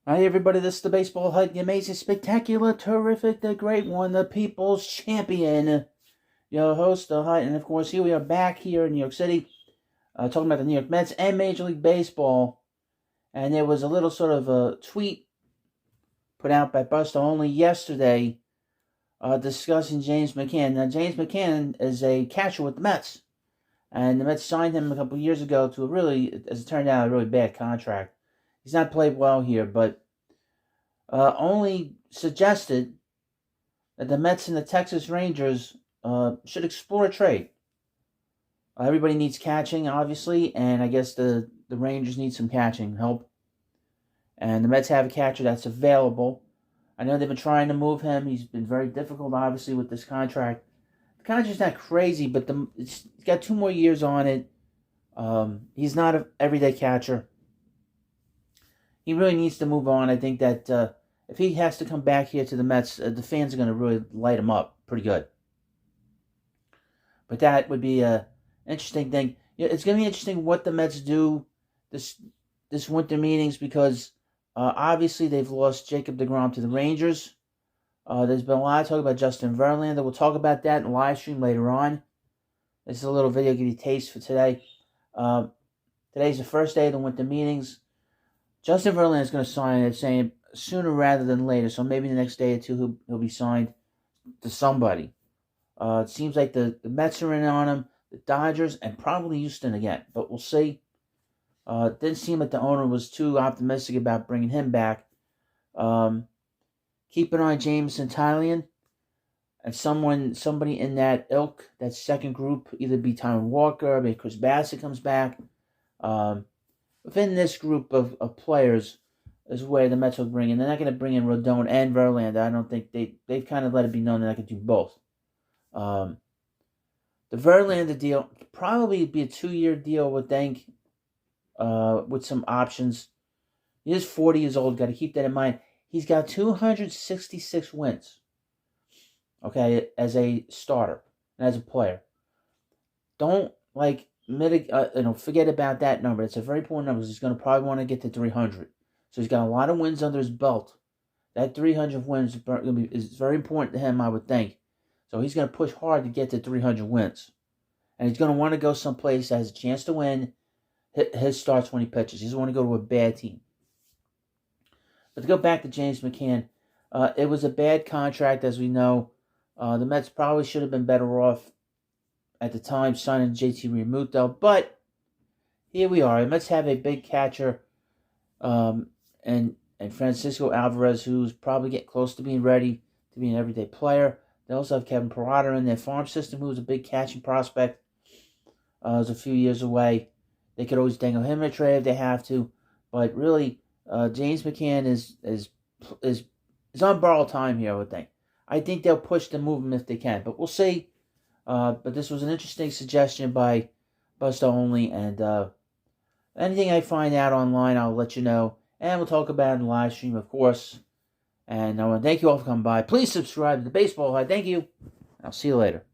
Hi, everybody. This is the Baseball Hut, the amazing, spectacular, terrific, the great one, the people's champion, your host, the Hut. And of course, here we are back here in New York City, talking about the New York Mets and Major League Baseball. And there was a little sort of a tweet put out by Buster Only yesterday discussing James McCann. Now, James McCann is a catcher with the Mets. And the Mets signed him a couple of years ago to a really, as it turned out, a really bad contract. He's not played well here, but only suggested that the Mets and the Texas Rangers should explore a trade. Everybody needs catching, obviously, and I guess the Rangers need some catching help. And the Mets have a catcher that's available. I know they've been trying to move him. He's been very difficult, obviously, with this contract. The contract's not crazy, but it's got 2 more years on it. He's not an everyday catcher. He really needs to move on. I think that if he has to come back here to the Mets, the fans are going to really light him up pretty good. But that would be an interesting thing. It's going to be interesting what the Mets do this winter meetings because obviously they've lost Jacob deGrom to the Rangers. There's been a lot of talk about Justin Verlander. We'll talk about that in the live stream later on. This is a little video to give you a taste for today. Today's the first day of the winter meetings. Justin Verlander is going to sign it, saying sooner rather than later. So maybe the next day or two he'll be signed to somebody. It seems like the Mets are in on him, the Dodgers, and probably Houston again. But we'll see. It didn't seem like the owner was too optimistic about bringing him back. Keep an eye on James McCann and somebody in that ilk, that second group, either be Taijuan Walker, maybe Chris Bassett comes back. Within this group of players is where the Mets will bring in. They're not going to bring in Rodon and Verlander. I don't think they've kind of let it be known that I could do both. The Verlander deal probably be a 2-year deal, I would think, with some options. He is 40 years old. Got to keep that in mind. He's got 266 wins. Okay, as a starter and as a player. Don't forget about that number. It's a very important number. He's going to probably want to get to 300. So he's got a lot of wins under his belt. That 300 wins is very important to him, I would think. So he's going to push hard to get to 300 wins. And he's going to want to go someplace that has a chance to win his starts when he pitches. He doesn't want to go to a bad team. But to go back to James McCann, it was a bad contract, as we know. The Mets probably should have been better off at the time signing JT Realmuto, but here we are. The Mets have a big catcher, and Francisco Alvarez, who's probably getting close to being ready to be an everyday player. They also have Kevin Parada in their farm system, who's a big catching prospect. Is a few years away. They could always dangle him in a trade if they have to, but really, James McCann is on borrowed time here, I would think. I think they'll push to move him if they can, but we'll see. But this was an interesting suggestion by Buster Only, and anything I find out online, I'll let you know, and we'll talk about it in the live stream, of course. And I want to thank you all for coming by. Please subscribe to the Baseball Hut. Thank you. I'll see you later.